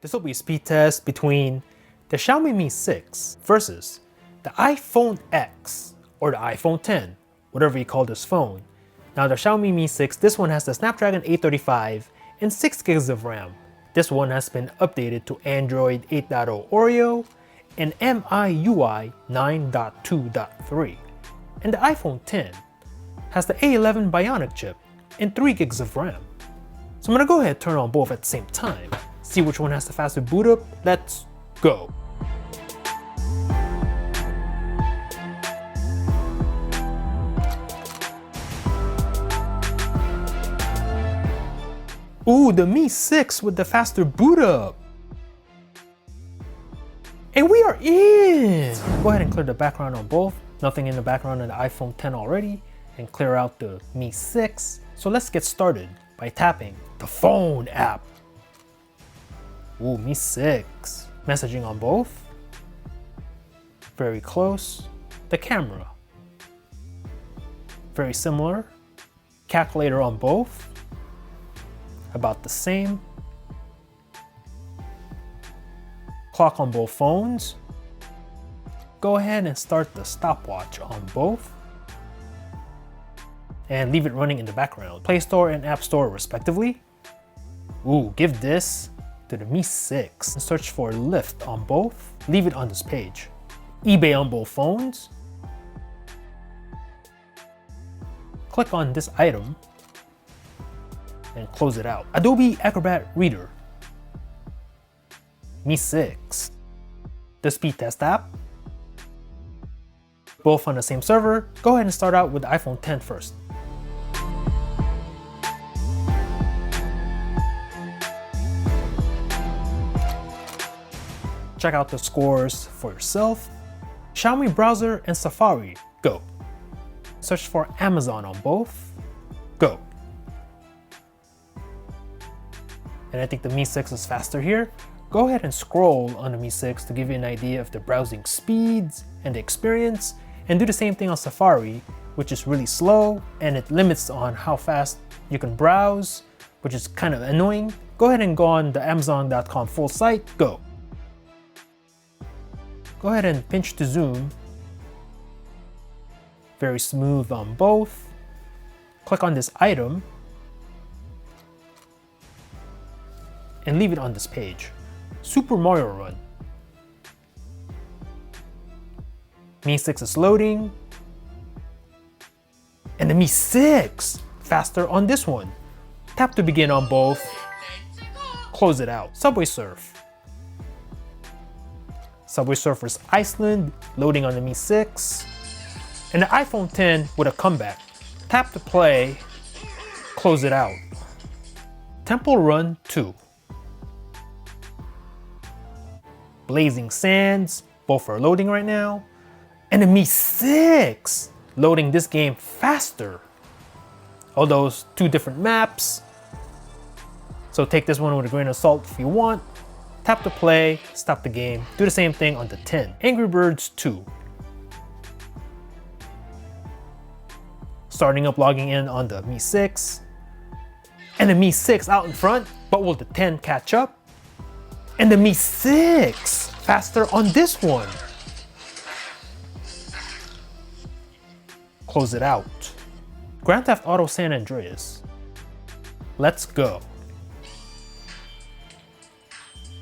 This will be a speed test between the Xiaomi Mi 6 versus the iPhone X or the iPhone 10, whatever you call this phone. Now the Xiaomi Mi 6, this one has the Snapdragon 835 and 6 gigs of RAM. This one has been updated to Android 8.0 Oreo and MIUI 9.2.3. And the iPhone 10 has the A11 Bionic chip and 3 gigs of RAM. So I'm gonna go ahead and turn on both at the same time. See which one has the faster boot up. Let's go. Ooh, the Mi 6 with the faster boot up. And we are in! Go ahead and clear the background on both. Nothing in the background on the iPhone 10 already. And clear out the Mi 6. So let's get started by tapping the phone app. Ooh, Mi 6. Messaging on both. Very close. The camera. Very similar. Calculator on both. About the same. Clock on both phones. Go ahead and start the stopwatch on both. And leave it running in the background. Play Store and App Store respectively. Ooh, give this to the Mi 6 and search for Lyft on both. Leave it on this page. eBay on both phones. Click on this item and close it out. Adobe Acrobat Reader. Mi 6. The speed test app. Both on the same server. Go ahead and start out with the iPhone 10 first. Check out the scores for yourself. Xiaomi browser and Safari, go. Search for Amazon on both, go. And I think the Mi 6 is faster here. Go ahead and scroll on the Mi 6 to give you an idea of the browsing speeds and the experience, and do the same thing on Safari, which is really slow and it limits on how fast you can browse, which is kind of annoying. Go ahead and go on the Amazon.com full site, go. Go ahead and pinch to zoom. Very smooth on both. Click on this item and leave it on this page. Super Mario Run. Mi 6 is loading. And the Mi 6 faster on this one. Tap to begin on both. Close it out. Subway Surf. Subway Surfers Iceland, loading on the Mi 6. And the iPhone 10 with a comeback. Tap to play, close it out. Temple Run 2. Blazing Sands, both are loading right now. And the Mi 6 loading this game faster. Although it's two different maps. So take this one with a grain of salt if you want. Tap to play, stop the game, do the same thing on the 10. Angry Birds 2. Starting up logging in on the Mi 6. And the Mi 6 out in front, but will the 10 catch up? And the Mi 6 faster on this one. Close it out. Grand Theft Auto San Andreas. Let's go.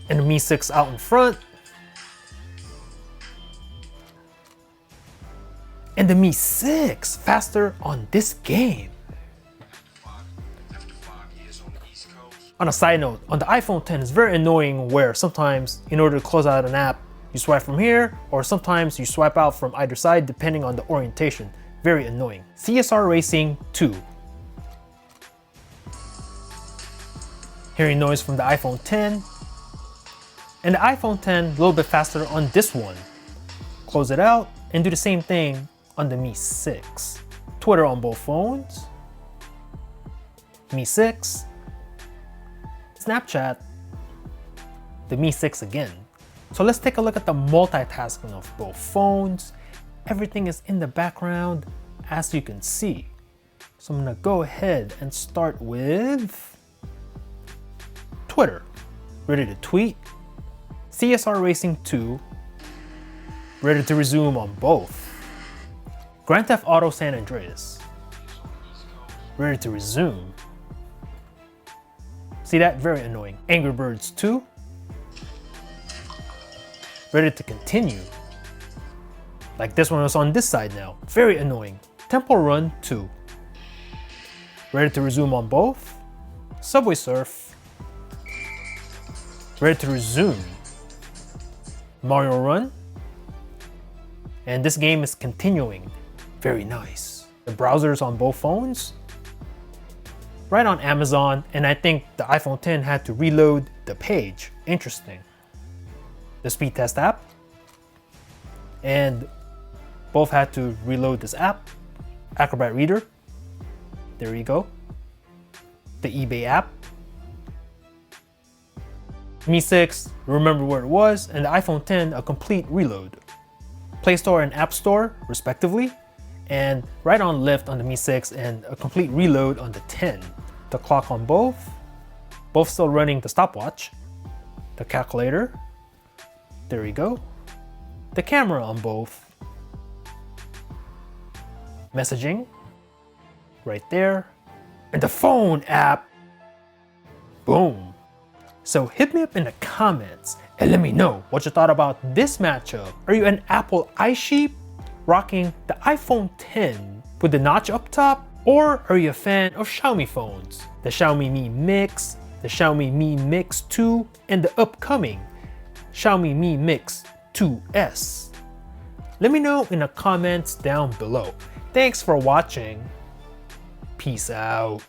And the Mi 6 out in front. And the Mi 6 faster on this game. On a side note, on the iPhone 10 it's very annoying where sometimes in order to close out an app, you swipe from here, or sometimes you swipe out from either side depending on the orientation. Very annoying. CSR Racing 2. Hearing noise from the iPhone 10. And the iPhone 10 a little bit faster on this one. Close it out and do the same thing on the Mi 6. Twitter on both phones. Mi 6. Snapchat. The Mi 6 again. So let's take a look at the multitasking of both phones. Everything is in the background as you can see. So I'm gonna go ahead and start with Twitter. ready to tweet. CSR Racing 2, ready to resume on both. Grand Theft Auto San Andreas, ready to resume. See that? Very annoying. Angry Birds 2, ready to continue. Like this one is on this side now. Very annoying. Temple Run 2, ready to resume on both. Subway Surf, ready to resume. Mario Run, and this game is continuing. Very nice. The browsers on both phones, right on Amazon, and I think the iPhone X had to reload the page. Interesting. The speed test app, and both had to reload this app. Acrobat Reader, there you go. The eBay app. Mi 6, remember where it was, and the iPhone X, a complete reload. Play Store and App Store, respectively, and right on lift on the Mi 6 and a complete reload on the 10. The clock on both still running the stopwatch. The calculator, there you go. The camera on both. Messaging, right there. And the phone app, boom. So hit me up in the comments and let me know what you thought about this matchup. Are you an Apple iSheep rocking the iPhone X with the notch up top? Or are you a fan of Xiaomi phones? The Xiaomi Mi Mix, the Xiaomi Mi Mix 2, and the upcoming Xiaomi Mi Mix 2S? Let me know in the comments down below. Thanks for watching. Peace out.